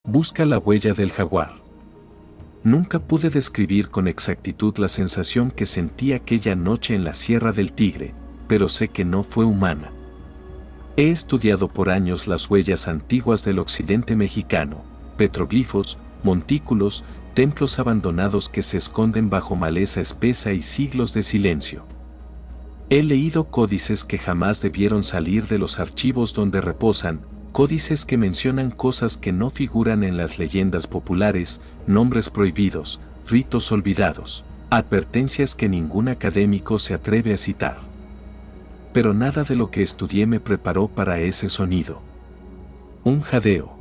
Busca la huella del jaguar. Nunca pude describir con exactitud la sensación que sentí aquella noche en la Sierra del Tigre, pero sé que no fue humana. He estudiado por años las huellas antiguas del occidente mexicano, petroglifos, montículos, templos abandonados que se esconden bajo maleza espesa y siglos de silencio. He leído códices que jamás debieron salir de los archivos donde reposan, códices que mencionan cosas que no figuran en las leyendas populares, nombres prohibidos, ritos olvidados, advertencias que ningún académico se atreve a citar. Pero nada de lo que estudié me preparó para ese sonido. Un jadeo.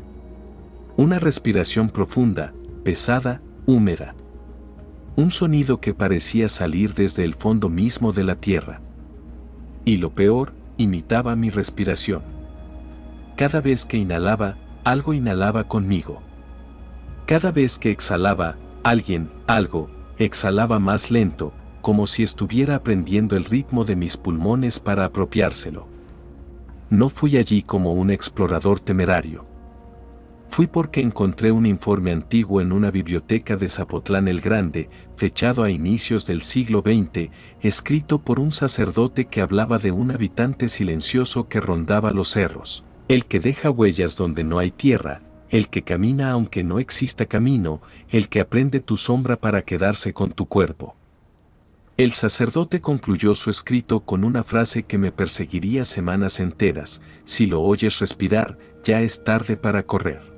Una respiración profunda, pesada, húmeda. Un sonido que parecía salir desde el fondo mismo de la tierra. Y lo peor, imitaba mi respiración. Cada vez que inhalaba, algo inhalaba conmigo. Cada vez que exhalaba, alguien, algo, exhalaba más lento, como si estuviera aprendiendo el ritmo de mis pulmones para apropiárselo. No fui allí como un explorador temerario. Fui porque encontré un informe antiguo en una biblioteca de Zapotlán el Grande, fechado a inicios del siglo XX, escrito por un sacerdote que hablaba de un habitante silencioso que rondaba los cerros, el que deja huellas donde no hay tierra, el que camina aunque no exista camino, el que aprende tu sombra para quedarse con tu cuerpo. El sacerdote concluyó su escrito con una frase que me perseguiría semanas enteras: si lo oyes respirar, ya es tarde para correr.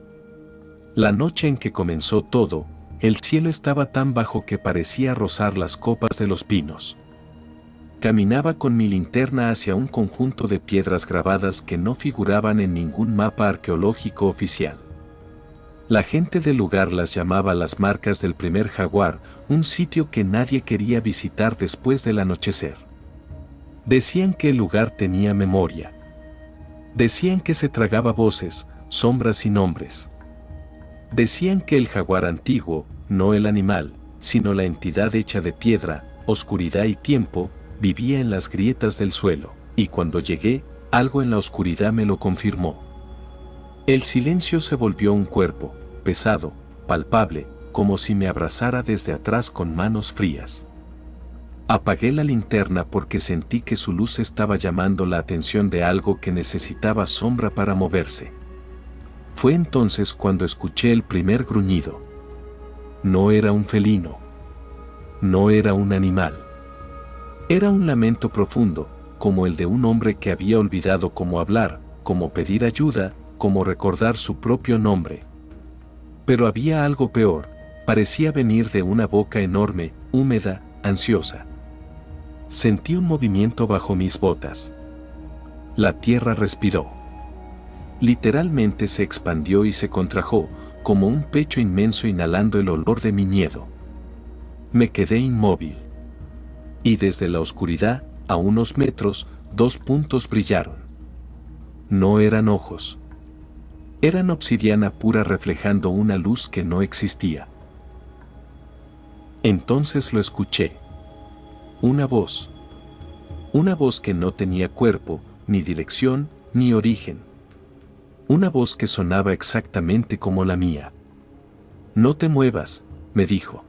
La noche en que comenzó todo, el cielo estaba tan bajo que parecía rozar las copas de los pinos. Caminaba con mi linterna hacia un conjunto de piedras grabadas que no figuraban en ningún mapa arqueológico oficial. La gente del lugar las llamaba las marcas del primer jaguar, un sitio que nadie quería visitar después del anochecer. Decían que el lugar tenía memoria. Decían que se tragaba voces, sombras y nombres. Decían que el jaguar antiguo, no el animal, sino la entidad hecha de piedra, oscuridad y tiempo, vivía en las grietas del suelo, y cuando llegué, algo en la oscuridad me lo confirmó. El silencio se volvió un cuerpo, pesado, palpable, como si me abrazara desde atrás con manos frías. Apagué la linterna porque sentí que su luz estaba llamando la atención de algo que necesitaba sombra para moverse. Fue entonces cuando escuché el primer gruñido. No era un felino. No era un animal. Era un lamento profundo, como el de un hombre que había olvidado cómo hablar, cómo pedir ayuda, cómo recordar su propio nombre. Pero había algo peor, parecía venir de una boca enorme, húmeda, ansiosa. Sentí un movimiento bajo mis botas. La tierra respiró. Literalmente se expandió y se contrajo, como un pecho inmenso inhalando el olor de mi miedo. Me quedé inmóvil. Y desde la oscuridad, a unos metros, 2 puntos brillaron. No eran ojos. Eran obsidiana pura reflejando una luz que no existía. Entonces lo escuché. Una voz. Una voz que no tenía cuerpo, ni dirección, ni origen. Una voz que sonaba exactamente como la mía. No te muevas, me dijo.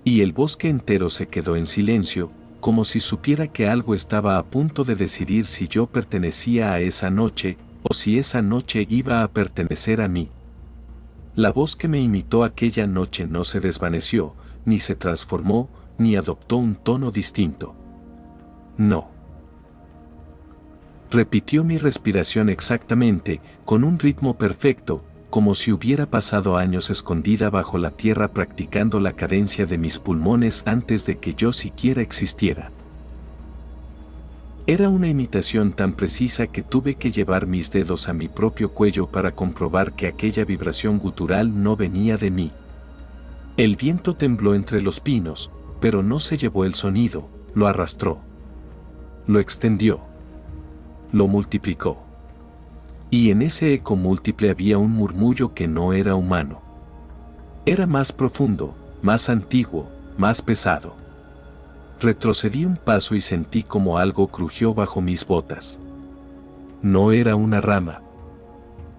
Y el bosque entero se quedó en silencio, como si supiera que algo estaba a punto de decidir si yo pertenecía a esa noche, o si esa noche iba a pertenecer a mí. La voz que me imitó aquella noche no se desvaneció, ni se transformó, ni adoptó un tono distinto. No. Repitió mi respiración exactamente, con un ritmo perfecto, como si hubiera pasado años escondida bajo la tierra practicando la cadencia de mis pulmones antes de que yo siquiera existiera. Era una imitación tan precisa que tuve que llevar mis dedos a mi propio cuello para comprobar que aquella vibración gutural no venía de mí. El viento tembló entre los pinos, pero no se llevó el sonido, lo arrastró. Lo extendió. Lo multiplicó. Y en ese eco múltiple había un murmullo que no era humano. Era más profundo, más antiguo, más pesado. Retrocedí un paso y sentí como algo crujió bajo mis botas. No era una rama.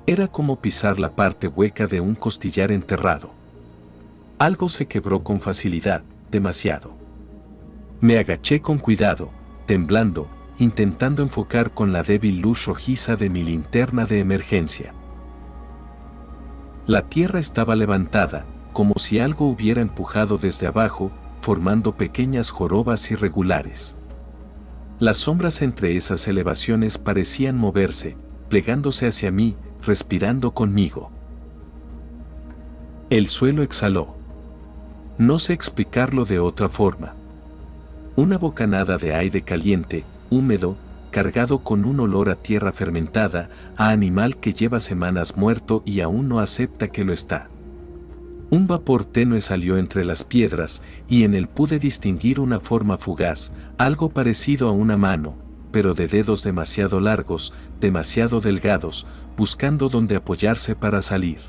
Era como pisar la parte hueca de un costillar enterrado. Algo se quebró con facilidad, demasiado. Me agaché con cuidado, temblando, intentando enfocar con la débil luz rojiza de mi linterna de emergencia. La tierra estaba levantada, como si algo hubiera empujado desde abajo, formando pequeñas jorobas irregulares. Las sombras entre esas elevaciones parecían moverse, plegándose hacia mí, respirando conmigo. El suelo exhaló. No sé explicarlo de otra forma. Una bocanada de aire caliente, húmedo, cargado con un olor a tierra fermentada, a animal que lleva semanas muerto y aún no acepta que lo está. Un vapor tenue salió entre las piedras, y en él pude distinguir una forma fugaz, algo parecido a una mano, pero de dedos demasiado largos, demasiado delgados, buscando dónde apoyarse para salir.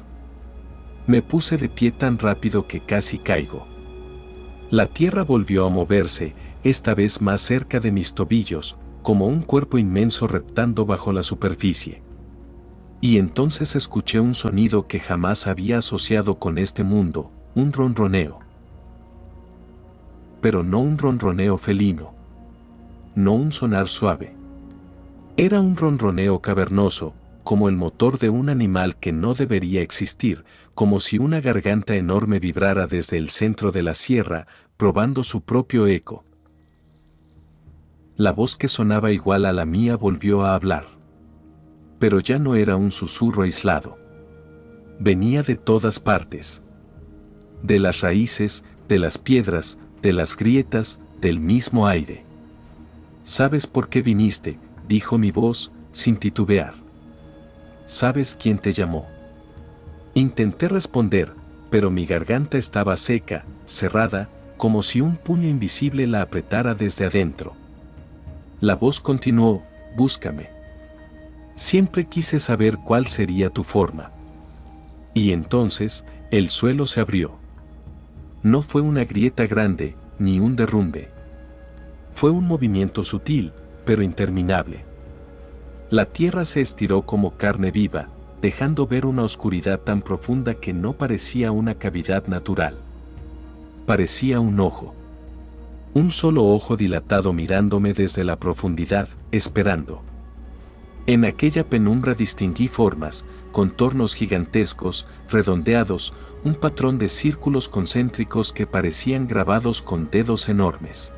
Me puse de pie tan rápido que casi caigo. La tierra volvió a moverse, esta vez más cerca de mis tobillos, como un cuerpo inmenso reptando bajo la superficie. Y entonces escuché un sonido que jamás había asociado con este mundo, un ronroneo. Pero no un ronroneo felino. No un sonar suave. Era un ronroneo cavernoso, como el motor de un animal que no debería existir, como si una garganta enorme vibrara desde el centro de la sierra, probando su propio eco. La voz que sonaba igual a la mía volvió a hablar. Pero ya no era un susurro aislado. Venía de todas partes. De las raíces, de las piedras, de las grietas, del mismo aire. ¿Sabes por qué viniste?, dijo mi voz, sin titubear. ¿Sabes quién te llamó? Intenté responder, pero mi garganta estaba seca, cerrada, como si un puño invisible la apretara desde adentro. La voz continuó: búscame. Siempre quise saber cuál sería tu forma. Y entonces, el suelo se abrió. No fue una grieta grande, ni un derrumbe. Fue un movimiento sutil, pero interminable. La tierra se estiró como carne viva, dejando ver una oscuridad tan profunda que no parecía una cavidad natural. Parecía un ojo. Un solo ojo dilatado mirándome desde la profundidad, esperando. En aquella penumbra distinguí formas, contornos gigantescos, redondeados, un patrón de círculos concéntricos que parecían grabados con dedos enormes.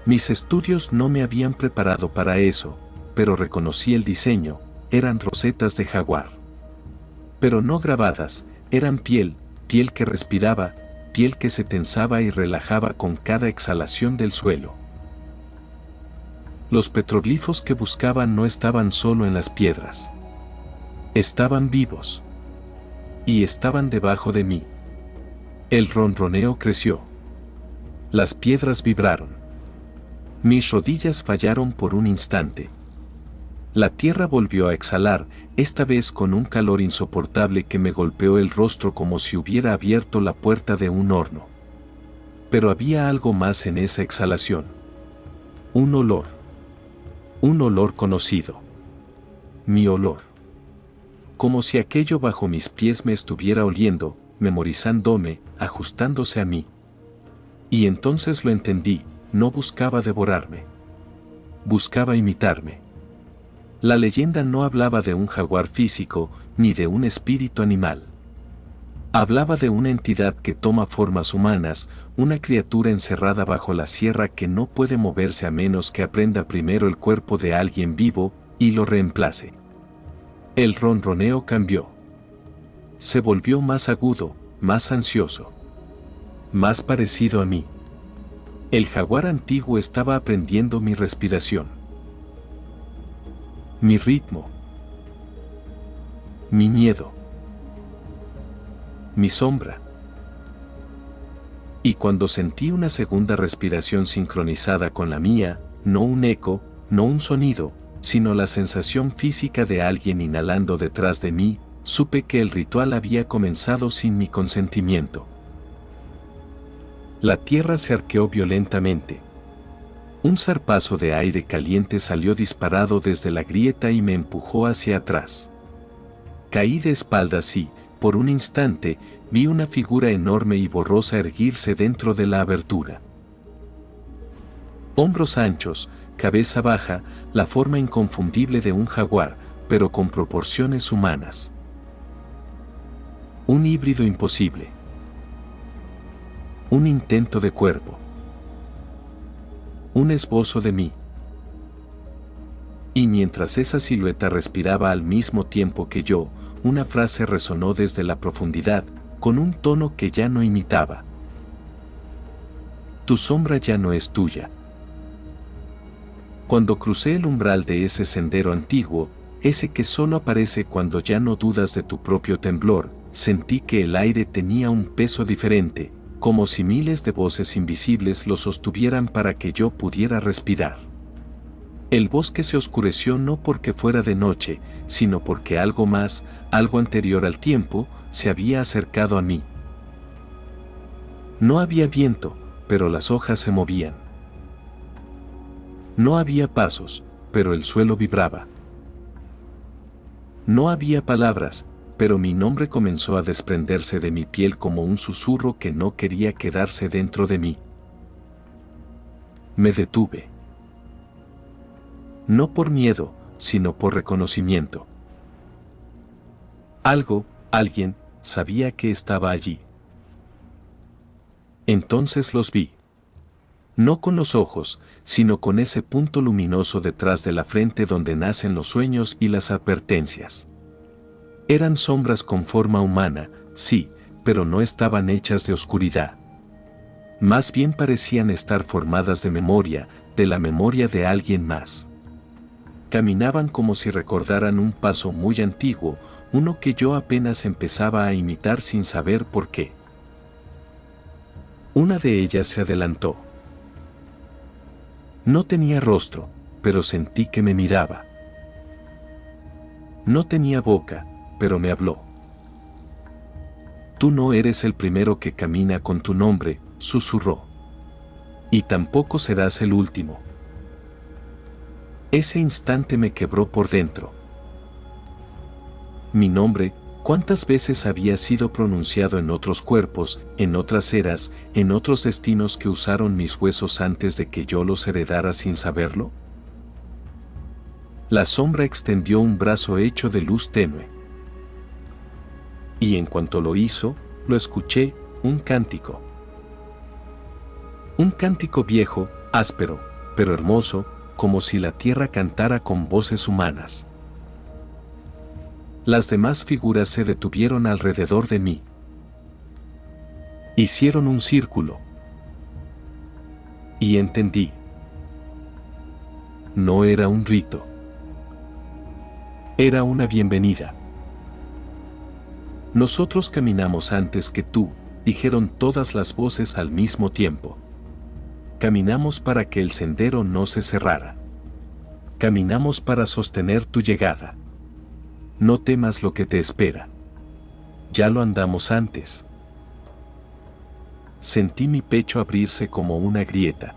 Mis estudios no me habían preparado para eso, pero reconocí el diseño: eran rosetas de jaguar. Pero no grabadas, eran piel, piel que respiraba, piel que se tensaba y relajaba con cada exhalación del suelo. Los petroglifos que buscaban no estaban solo en las piedras. Estaban vivos. Y estaban debajo de mí. El ronroneo creció. Las piedras vibraron. Mis rodillas fallaron por un instante. La tierra volvió a exhalar, esta vez con un calor insoportable que me golpeó el rostro como si hubiera abierto la puerta de un horno. Pero había algo más en esa exhalación. Un olor. Un olor conocido. Mi olor. Como si aquello bajo mis pies me estuviera oliendo, memorizándome, ajustándose a mí. Y entonces lo entendí: no buscaba devorarme. Buscaba imitarme. La leyenda no hablaba de un jaguar físico, ni de un espíritu animal. Hablaba de una entidad que toma formas humanas, una criatura encerrada bajo la sierra que no puede moverse a menos que aprenda primero el cuerpo de alguien vivo, y lo reemplace. El ronroneo cambió. Se volvió más agudo, más ansioso. Más parecido a mí. El jaguar antiguo estaba aprendiendo mi respiración. Mi ritmo. Mi miedo. Mi sombra. Y cuando sentí una segunda respiración sincronizada con la mía, no un eco, no un sonido, sino la sensación física de alguien inhalando detrás de mí, supe que el ritual había comenzado sin mi consentimiento. La tierra se arqueó violentamente. Un zarpazo de aire caliente salió disparado desde la grieta y me empujó hacia atrás. Caí de espaldas y, por un instante, vi una figura enorme y borrosa erguirse dentro de la abertura. Hombros anchos, cabeza baja, la forma inconfundible de un jaguar, pero con proporciones humanas. Un híbrido imposible. Un intento de cuerpo. Un esbozo de mí. Y mientras esa silueta respiraba al mismo tiempo que yo, una frase resonó desde la profundidad, con un tono que ya no imitaba. Tu sombra ya no es tuya. Cuando crucé el umbral de ese sendero antiguo, ese que solo aparece cuando ya no dudas de tu propio temblor, sentí que el aire tenía un peso diferente, como si miles de voces invisibles lo sostuvieran para que yo pudiera respirar. El bosque se oscureció no porque fuera de noche, sino porque algo más, algo anterior al tiempo, se había acercado a mí. No había viento, pero las hojas se movían. No había pasos, pero el suelo vibraba. No había palabras, pero mi nombre comenzó a desprenderse de mi piel como un susurro que no quería quedarse dentro de mí. Me detuve. No por miedo, sino por reconocimiento. Alguien, sabía que estaba allí. Entonces los vi. No con los ojos, sino con ese punto luminoso detrás de la frente donde nacen los sueños y las advertencias. Eran sombras con forma humana, sí, pero no estaban hechas de oscuridad. Más bien parecían estar formadas de memoria, de la memoria de alguien más. Caminaban como si recordaran un paso muy antiguo, uno que yo apenas empezaba a imitar sin saber por qué. Una de ellas se adelantó. No tenía rostro, pero sentí que me miraba. No tenía boca, pero me habló. Tú no eres el primero que camina con tu nombre, susurró. Y tampoco serás el último. Ese instante me quebró por dentro. Mi nombre, ¿cuántas veces había sido pronunciado en otros cuerpos, en otras eras, en otros destinos que usaron mis huesos antes de que yo los heredara sin saberlo? La sombra extendió un brazo hecho de luz tenue. Y en cuanto lo hizo, lo escuché, un cántico. Un cántico viejo, áspero, pero hermoso, como si la tierra cantara con voces humanas. Las demás figuras se detuvieron alrededor de mí. Hicieron un círculo. Y entendí. No era un rito. Era una bienvenida. Nosotros caminamos antes que tú, dijeron todas las voces al mismo tiempo. Caminamos para que el sendero no se cerrara. Caminamos para sostener tu llegada. No temas lo que te espera. Ya lo andamos antes. Sentí mi pecho abrirse como una grieta.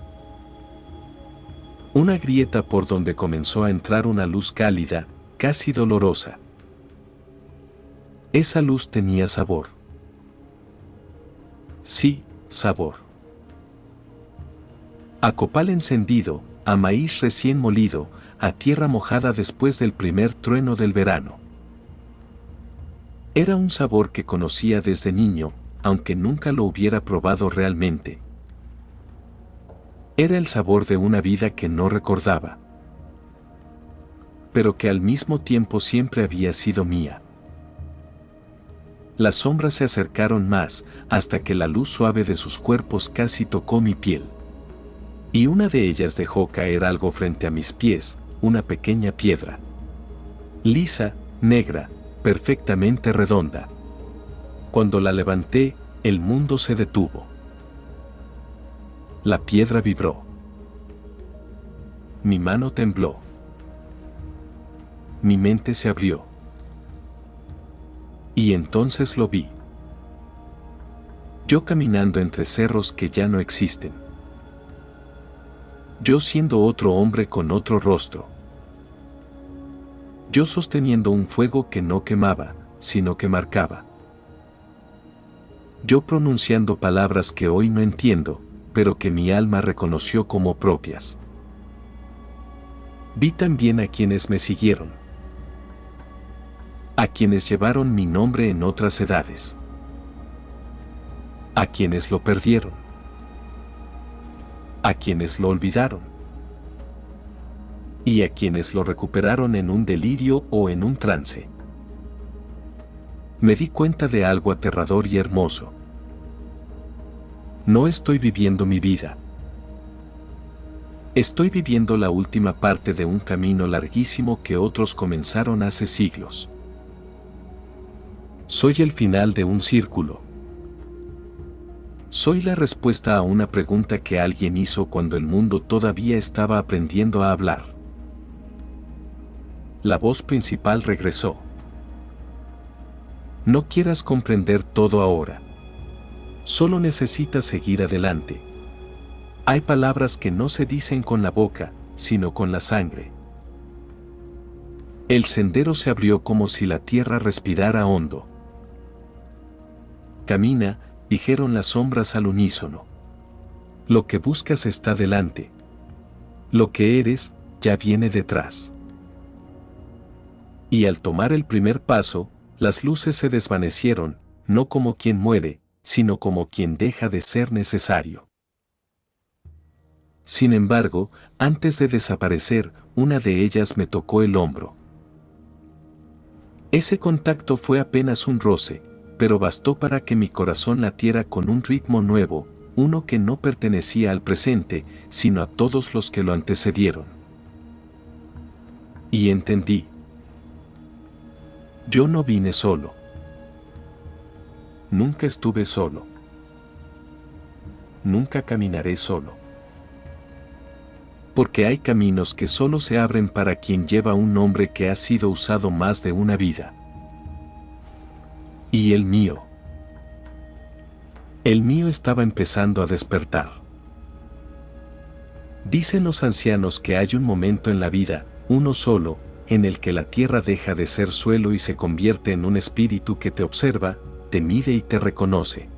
Una grieta por donde comenzó a entrar una luz cálida, casi dolorosa. Esa luz tenía sabor. Sí, sabor. A copal encendido, a maíz recién molido, a tierra mojada después del primer trueno del verano. Era un sabor que conocía desde niño, aunque nunca lo hubiera probado realmente. Era el sabor de una vida que no recordaba, pero que al mismo tiempo siempre había sido mía. Las sombras se acercaron más, hasta que la luz suave de sus cuerpos casi tocó mi piel. Y una de ellas dejó caer algo frente a mis pies, una pequeña piedra. Lisa, negra, perfectamente redonda. Cuando la levanté, el mundo se detuvo. La piedra vibró. Mi mano tembló. Mi mente se abrió. Y entonces lo vi. Yo caminando entre cerros que ya no existen. Yo siendo otro hombre con otro rostro. Yo sosteniendo un fuego que no quemaba, sino que marcaba. Yo pronunciando palabras que hoy no entiendo, pero que mi alma reconoció como propias. Vi también a quienes me siguieron, a quienes llevaron mi nombre en otras edades, a quienes lo perdieron, a quienes lo olvidaron, y a quienes lo recuperaron en un delirio o en un trance. Me di cuenta de algo aterrador y hermoso. No estoy viviendo mi vida. Estoy viviendo la última parte de un camino larguísimo que otros comenzaron hace siglos. Soy el final de un círculo. Soy la respuesta a una pregunta que alguien hizo cuando el mundo todavía estaba aprendiendo a hablar. La voz principal regresó. No quieras comprender todo ahora. Solo necesitas seguir adelante. Hay palabras que no se dicen con la boca, sino con la sangre. El sendero se abrió como si la tierra respirara hondo. Camina, dijeron las sombras al unísono. Lo que buscas está delante. Lo que eres, ya viene detrás. Y al tomar el primer paso, las luces se desvanecieron, no como quien muere, sino como quien deja de ser necesario. Sin embargo, antes de desaparecer, una de ellas me tocó el hombro. Ese contacto fue apenas un roce, pero bastó para que mi corazón latiera con un ritmo nuevo, uno que no pertenecía al presente, sino a todos los que lo antecedieron. Y entendí. Yo no vine solo. Nunca estuve solo. Nunca caminaré solo. Porque hay caminos que solo se abren para quien lleva un nombre que ha sido usado más de una vida. Y el mío. El mío estaba empezando a despertar. Dicen los ancianos que hay un momento en la vida, uno solo, en el que la tierra deja de ser suelo y se convierte en un espíritu que te observa, te mide y te reconoce.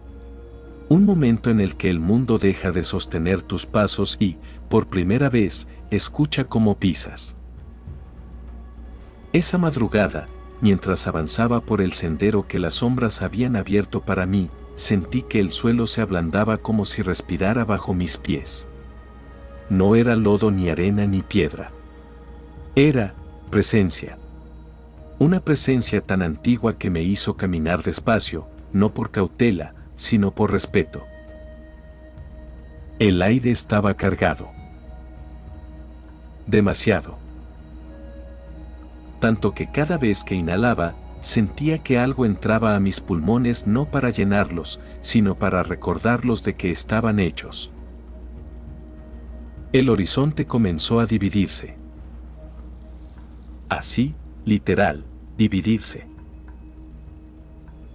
Un momento en el que el mundo deja de sostener tus pasos y, por primera vez, escucha cómo pisas. Esa madrugada, mientras avanzaba por el sendero que las sombras habían abierto para mí, sentí que el suelo se ablandaba como si respirara bajo mis pies. No era lodo ni arena ni piedra. Era presencia. Una presencia tan antigua que me hizo caminar despacio, no por cautela, sino por respeto. El aire estaba cargado. Demasiado. Tanto que cada vez que inhalaba, sentía que algo entraba a mis pulmones no para llenarlos, sino para recordarlos de que estaban hechos. El horizonte comenzó a dividirse. Así, literal, dividirse.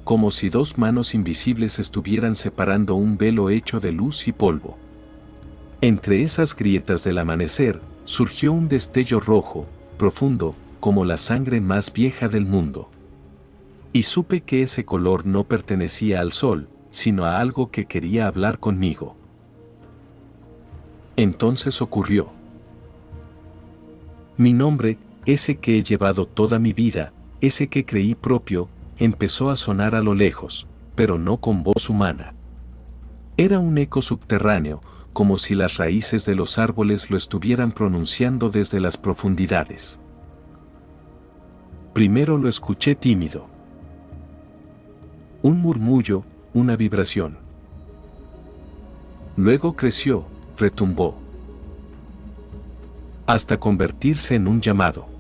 Como si dos manos invisibles estuvieran separando un velo hecho de luz y polvo. Entre esas grietas del amanecer, surgió un destello rojo, profundo, como la sangre más vieja del mundo. Y supe que ese color no pertenecía al sol, sino a algo que quería hablar conmigo. Entonces ocurrió. Mi nombre, ese que he llevado toda mi vida, ese que creí propio, empezó a sonar a lo lejos, pero no con voz humana. Era un eco subterráneo, como si las raíces de los árboles lo estuvieran pronunciando desde las profundidades. Primero lo escuché tímido. Un murmullo, una vibración. Luego creció, retumbó, hasta convertirse en un llamado.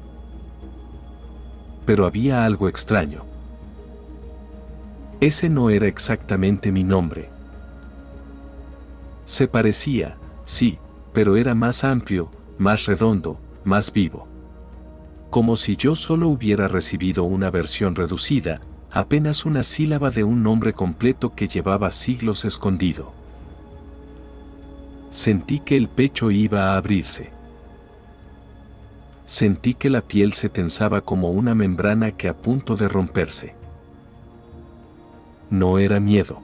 Pero había algo extraño. Ese no era exactamente mi nombre. Se parecía, sí, pero era más amplio, más redondo, más vivo. Como si yo solo hubiera recibido una versión reducida, apenas una sílaba de un nombre completo que llevaba siglos escondido. Sentí que el pecho iba a abrirse. Sentí que la piel se tensaba como una membrana que a punto de romperse. No era miedo.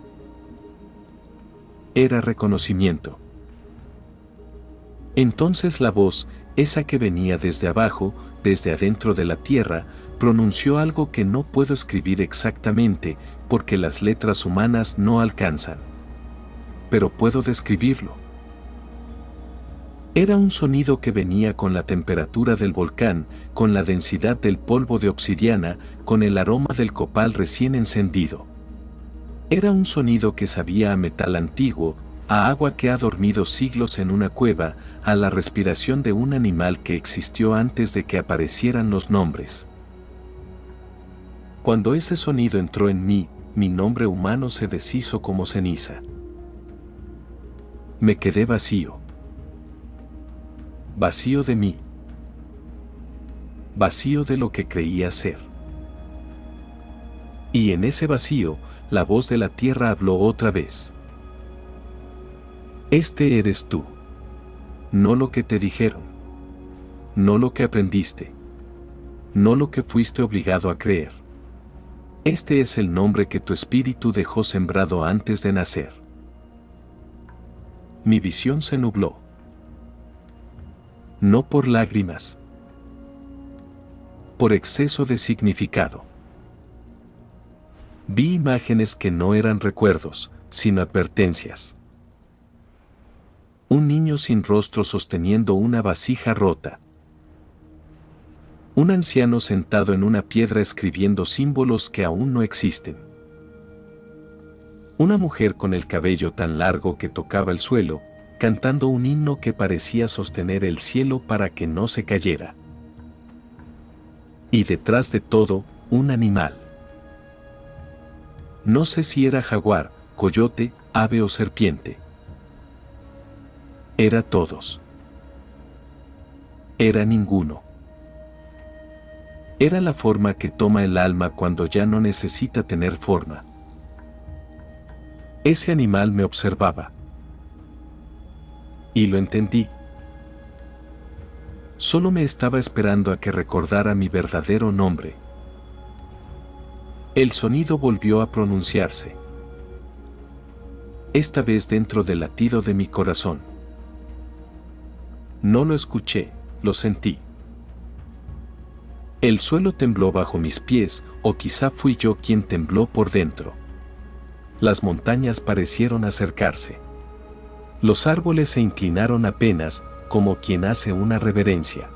Era reconocimiento. Entonces la voz, esa que venía desde abajo, desde adentro de la tierra, pronunció algo que no puedo escribir exactamente, porque las letras humanas no alcanzan. Pero puedo describirlo. Era un sonido que venía con la temperatura del volcán, con la densidad del polvo de obsidiana, con el aroma del copal recién encendido. Era un sonido que sabía a metal antiguo, a agua que ha dormido siglos en una cueva, a la respiración de un animal que existió antes de que aparecieran los nombres. Cuando ese sonido entró en mí, mi nombre humano se deshizo como ceniza. Me quedé vacío. Vacío de mí. Vacío de lo que creía ser. Y en ese vacío, la voz de la tierra habló otra vez. Este eres tú. No lo que te dijeron. No lo que aprendiste. No lo que fuiste obligado a creer. Este es el nombre que tu espíritu dejó sembrado antes de nacer. Mi visión se nubló. No por lágrimas. Por exceso de significado. Vi imágenes que no eran recuerdos, sino advertencias. Un niño sin rostro sosteniendo una vasija rota. Un anciano sentado en una piedra escribiendo símbolos que aún no existen. Una mujer con el cabello tan largo que tocaba el suelo, cantando un himno que parecía sostener el cielo para que no se cayera. Y detrás de todo, un animal. No sé si era jaguar, coyote, ave o serpiente. Era todos. Era ninguno. Era la forma que toma el alma cuando ya no necesita tener forma. Ese animal me observaba. Y lo entendí. Solo me estaba esperando a que recordara mi verdadero nombre. El sonido volvió a pronunciarse. Esta vez dentro del latido de mi corazón. No lo escuché, lo sentí. El suelo tembló bajo mis pies, o quizá fui yo quien tembló por dentro. Las montañas parecieron acercarse. Los árboles se inclinaron apenas, como quien hace una reverencia.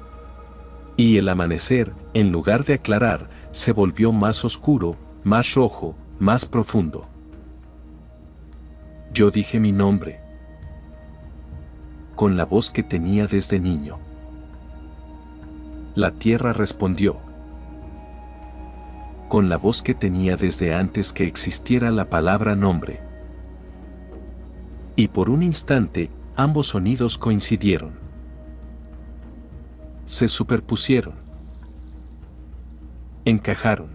Y el amanecer, en lugar de aclarar, se volvió más oscuro, más rojo, más profundo. Yo dije mi nombre, con la voz que tenía desde niño. La tierra respondió, con la voz que tenía desde antes que existiera la palabra nombre. Y por un instante, ambos sonidos coincidieron. Se superpusieron. Encajaron.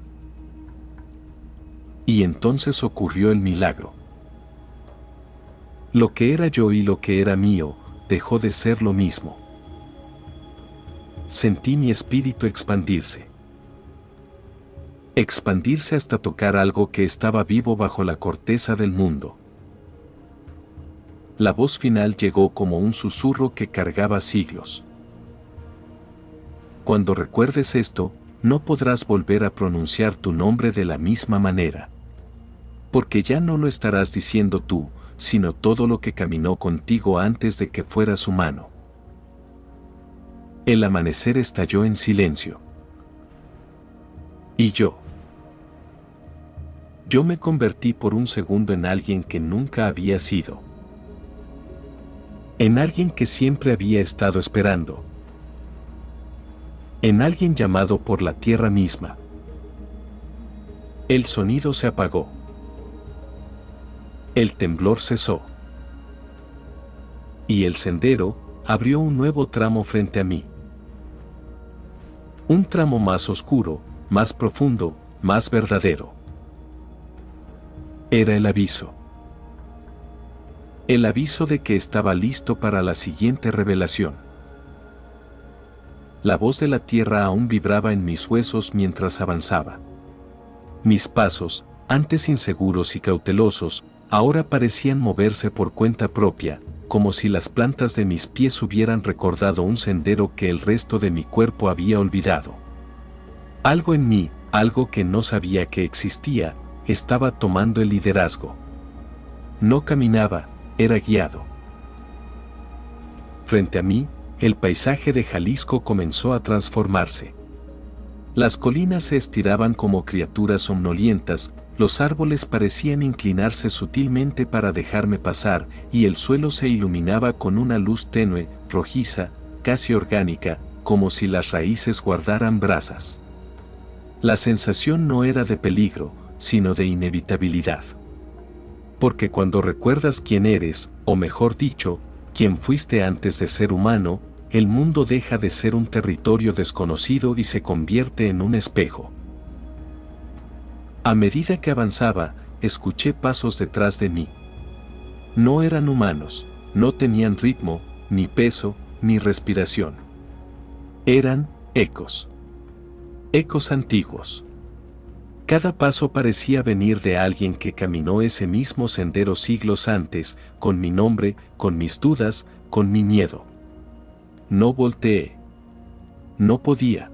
Y entonces ocurrió el milagro. Lo que era yo y lo que era mío, dejó de ser lo mismo. Sentí mi espíritu expandirse. Expandirse hasta tocar algo que estaba vivo bajo la corteza del mundo. La voz final llegó como un susurro que cargaba siglos. Cuando recuerdes esto, no podrás volver a pronunciar tu nombre de la misma manera. Porque ya no lo estarás diciendo tú, sino todo lo que caminó contigo antes de que fueras humano. El amanecer estalló en silencio. Y yo me convertí por un segundo en alguien que nunca había sido. En alguien que siempre había estado esperando. En alguien llamado por la tierra misma. El sonido se apagó. El temblor cesó. Y el sendero abrió un nuevo tramo frente a mí. Un tramo más oscuro, más profundo, más verdadero. Era el aviso. El aviso de que estaba listo para la siguiente revelación. La voz de la tierra aún vibraba en mis huesos mientras avanzaba. Mis pasos, antes inseguros y cautelosos, ahora parecían moverse por cuenta propia, como si las plantas de mis pies hubieran recordado un sendero que el resto de mi cuerpo había olvidado. Algo en mí, algo que no sabía que existía, estaba tomando el liderazgo. No caminaba, era guiado. Frente a mí, el paisaje de Jalisco comenzó a transformarse. Las colinas se estiraban como criaturas somnolientas, los árboles parecían inclinarse sutilmente para dejarme pasar, y el suelo se iluminaba con una luz tenue, rojiza, casi orgánica, como si las raíces guardaran brasas. La sensación no era de peligro, sino de inevitabilidad. Porque cuando recuerdas quién eres, o mejor dicho, quién fuiste antes de ser humano, el mundo deja de ser un territorio desconocido y se convierte en un espejo. A medida que avanzaba, escuché pasos detrás de mí. No eran humanos, no tenían ritmo, ni peso, ni respiración. Eran ecos. Ecos antiguos. Cada paso parecía venir de alguien que caminó ese mismo sendero siglos antes, con mi nombre, con mis dudas, con mi miedo. No volteé. No podía.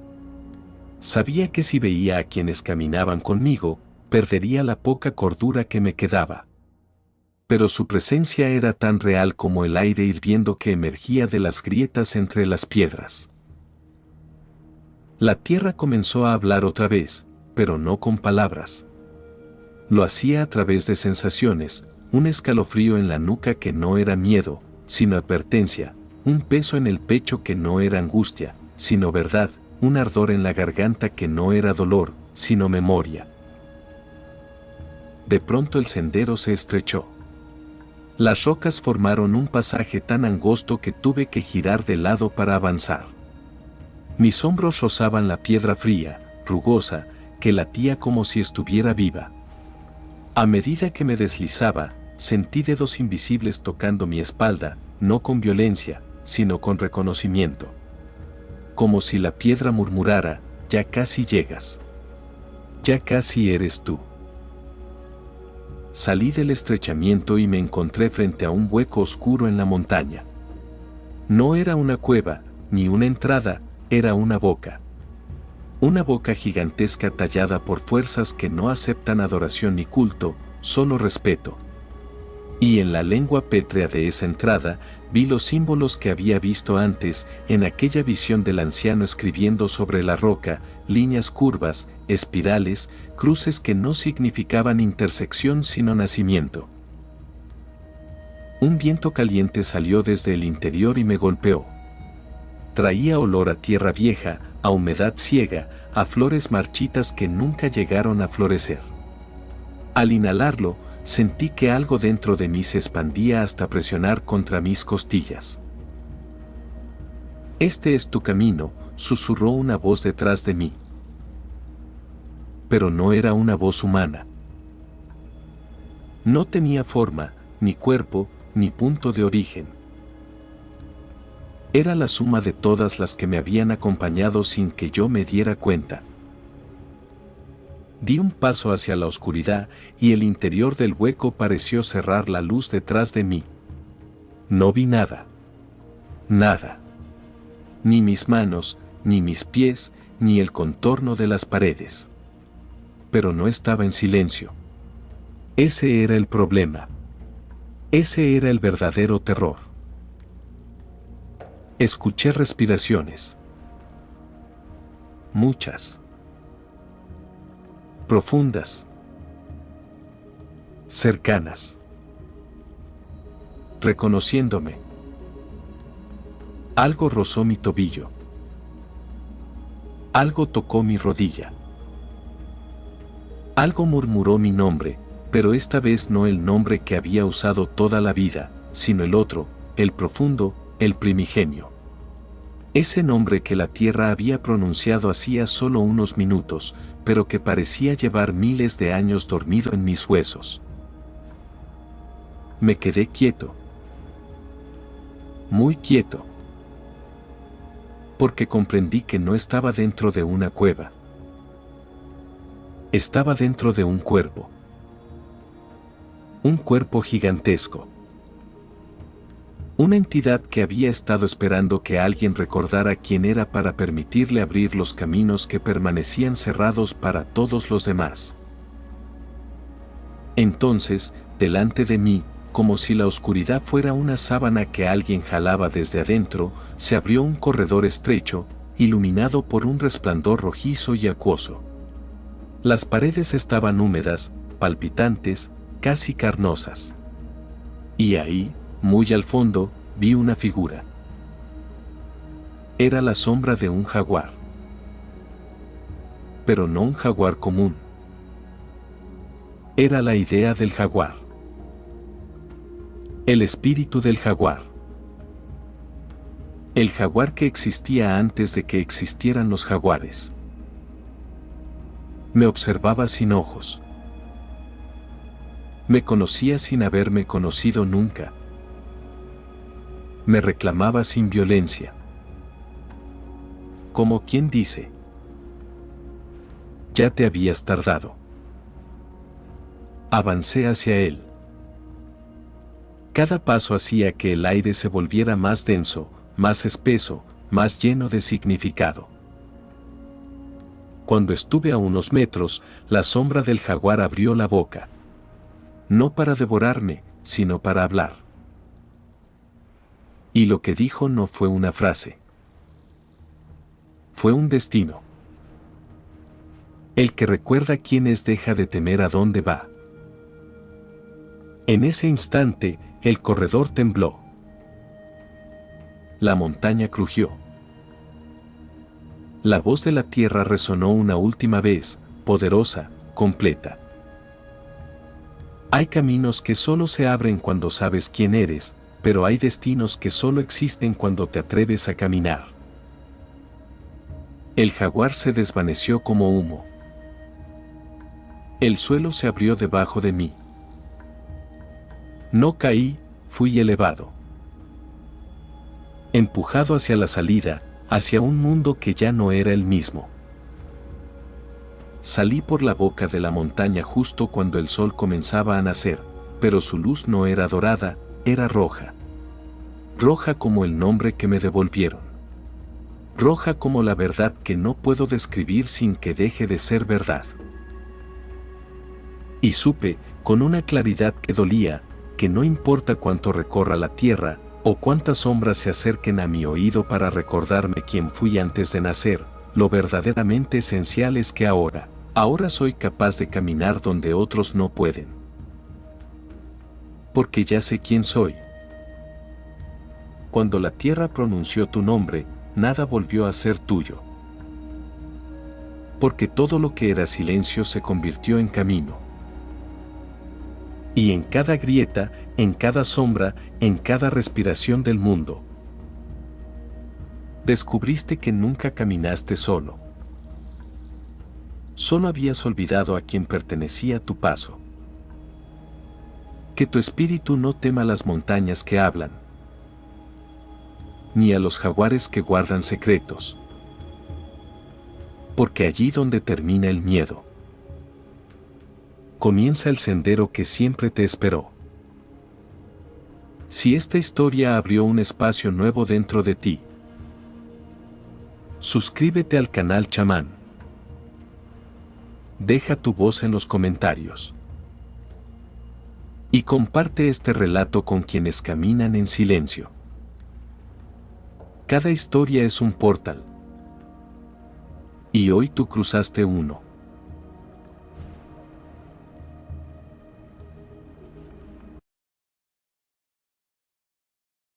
Sabía que si veía a quienes caminaban conmigo, perdería la poca cordura que me quedaba. Pero su presencia era tan real como el aire hirviendo que emergía de las grietas entre las piedras. La tierra comenzó a hablar otra vez, pero no con palabras. Lo hacía a través de sensaciones, un escalofrío en la nuca que no era miedo, sino advertencia, un peso en el pecho que no era angustia, sino verdad, un ardor en la garganta que no era dolor, sino memoria. De pronto el sendero se estrechó. Las rocas formaron un pasaje tan angosto que tuve que girar de lado para avanzar. Mis hombros rozaban la piedra fría, rugosa, que latía como si estuviera viva. A medida que me deslizaba, sentí dedos invisibles tocando mi espalda, no con violencia, sino con reconocimiento. Como si la piedra murmurara, ya casi llegas. Ya casi eres tú. Salí del estrechamiento y me encontré frente a un hueco oscuro en la montaña. No era una cueva, ni una entrada, era una boca. Una boca gigantesca tallada por fuerzas que no aceptan adoración ni culto, solo respeto. Y en la lengua pétrea de esa entrada, vi los símbolos que había visto antes, en aquella visión del anciano escribiendo sobre la roca, líneas curvas, espirales, cruces que no significaban intersección sino nacimiento. Un viento caliente salió desde el interior y me golpeó. Traía olor a tierra vieja, a humedad ciega, a flores marchitas que nunca llegaron a florecer. Al inhalarlo, sentí que algo dentro de mí se expandía hasta presionar contra mis costillas. «Este es tu camino», susurró una voz detrás de mí. Pero no era una voz humana. No tenía forma, ni cuerpo, ni punto de origen. Era la suma de todas las que me habían acompañado sin que yo me diera cuenta. Di un paso hacia la oscuridad y el interior del hueco pareció cerrar la luz detrás de mí. No vi nada. Nada. Ni mis manos, ni mis pies, ni el contorno de las paredes. Pero no estaba en silencio. Ese era el problema. Ese era el verdadero terror. Escuché respiraciones. Muchas. Profundas. Cercanas. Reconociéndome. Algo rozó mi tobillo. Algo tocó mi rodilla. Algo murmuró mi nombre, pero esta vez no el nombre que había usado toda la vida, sino el otro, el profundo, el primigenio. Ese nombre que la tierra había pronunciado hacía solo unos minutos, pero que parecía llevar miles de años dormido en mis huesos. Me quedé quieto. Muy quieto. Porque comprendí que no estaba dentro de una cueva. Estaba dentro de un cuerpo. Un cuerpo gigantesco. Una entidad que había estado esperando que alguien recordara quién era para permitirle abrir los caminos que permanecían cerrados para todos los demás. Entonces, delante de mí, como si la oscuridad fuera una sábana que alguien jalaba desde adentro, se abrió un corredor estrecho, iluminado por un resplandor rojizo y acuoso. Las paredes estaban húmedas, palpitantes, casi carnosas. Y ahí, muy al fondo, vi una figura. Era la sombra de un jaguar. Pero no un jaguar común. Era la idea del jaguar. El espíritu del jaguar. El jaguar que existía antes de que existieran los jaguares. Me observaba sin ojos. Me conocía sin haberme conocido nunca. Me reclamaba sin violencia. Como quien dice: ya te habías tardado. Avancé hacia él. Cada paso hacía que el aire se volviera más denso, más espeso, más lleno de significado. Cuando estuve a unos metros, la sombra del jaguar abrió la boca. No para devorarme, sino para hablar. Y lo que dijo no fue una frase. Fue un destino. El que recuerda quién es deja de temer a dónde va. En ese instante, el corredor tembló. La montaña crujió. La voz de la tierra resonó una última vez, poderosa, completa. Hay caminos que solo se abren cuando sabes quién eres, pero hay destinos que solo existen cuando te atreves a caminar. El jaguar se desvaneció como humo. El suelo se abrió debajo de mí. No caí, fui elevado. Empujado hacia la salida, hacia un mundo que ya no era el mismo. Salí por la boca de la montaña justo cuando el sol comenzaba a nacer, pero su luz no era dorada, era roja. Roja como el nombre que me devolvieron. Roja como la verdad que no puedo describir sin que deje de ser verdad. Y supe, con una claridad que dolía, que no importa cuánto recorra la tierra, o cuántas sombras se acerquen a mi oído para recordarme quién fui antes de nacer, lo verdaderamente esencial es que ahora soy capaz de caminar donde otros no pueden. Porque ya sé quién soy. Cuando la tierra pronunció tu nombre, nada volvió a ser tuyo. Porque todo lo que era silencio se convirtió en camino. Y en cada grieta, en cada sombra, en cada respiración del mundo, descubriste que nunca caminaste solo. Solo habías olvidado a quien pertenecía tu paso. Que tu espíritu no tema las montañas que hablan, ni a los jaguares que guardan secretos. Porque allí donde termina el miedo, comienza el sendero que siempre te esperó. Si esta historia abrió un espacio nuevo dentro de ti, suscríbete al canal Chamán. Deja tu voz en los comentarios. Y comparte este relato con quienes caminan en silencio. Cada historia es un portal. Y hoy tú cruzaste uno.